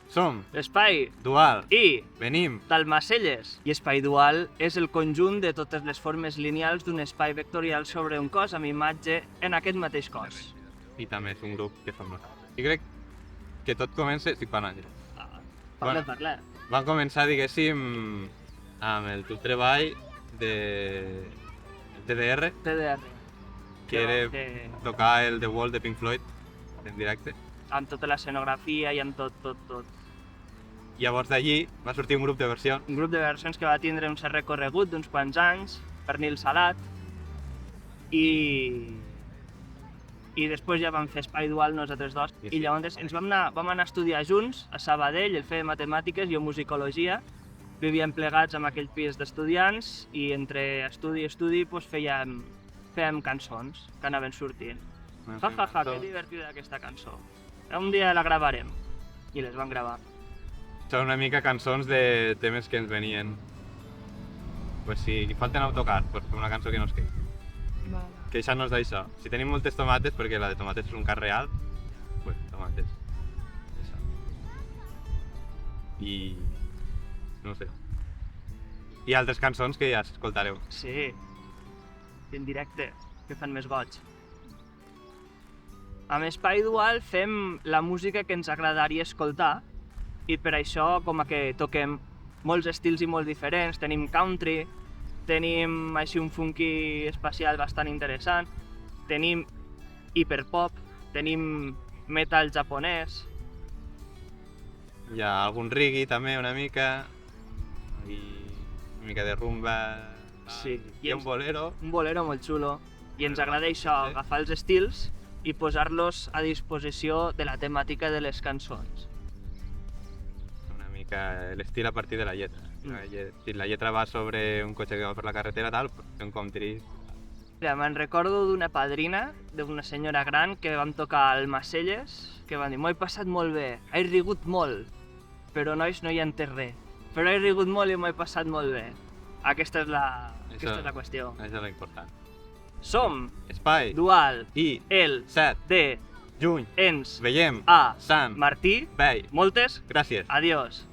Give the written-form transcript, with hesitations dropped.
Som Espai Dual. i Venim. d'Almacelles. I espai dual és el conjunt de totes les formes lineals d'un espai vectorial sobre un cos amb imatge en aquest mateix cos. I també és un grup que som nosaltres. I crec que tot comença... Estic parlant. Parla, parla. Vam començar, diguéssim, amb el teu treball de TDR, TDR. que era tocar el The Wall de Pink Floyd en directe. Amb tota l'escenografia i amb tot. Llavors d'allí va sortir un grup de versions. Un grup de versions que va tindre un cert recorregut d'uns quants anys, pernil salat, i després ja vam fer espai dual nosaltres dos. I llavors ens vam anar a estudiar junts a Sabadell, ell feia matemàtiques, jo musicologia, vivíem plegats amb aquell pis d'estudiants i entre estudi i estudi doncs fèiem cançons que anaven sortint. Que divertida aquesta cançó. Un dia la gravarem. I les vam gravar. Són una mica cançons de temes que ens venien. Pues si falten autocars, pues fer una cançó que no es queixi. Queixar-nos d'això. Si tenim moltes tomates, perquè la de tomates és un cas real, pues tomates. Això. I... no sé. I altres cançons que ja escoltareu. Sí, en directe, que fan més goig. Amb Espai Dual fem la música que ens agradaria escoltar i per això com que toquem molts estils i molt diferents. Tenim country, tenim així un funky espacial bastant interessant, tenim hiperpop, tenim metal japonès. Hi ha algun reggae també una mica, i una mica de rumba, Sí. i un bolero. Un bolero molt xulo. I ens agrada això, Sí. agafar els estils i posar-los a disposició de la temàtica de les cançons. Una mica l'estil a partir de la lletra. Si la lletra va sobre un cotxe que va per la carretera, tal, pues, fer un country. Mira, me'n recordo d'una padrina, d'una senyora gran, que vam tocar al Macelles, que van dir: m'ho he passat molt bé, he rigut molt, però nois, no hi ha entès res. Però he rigut molt i m'ho he passat molt bé. Aquesta és la qüestió. Això és l'important. Som Espai Dual, i el 7 de juny ens veiem a Sant Martí. Vell. Moltes Gràcies. adiós.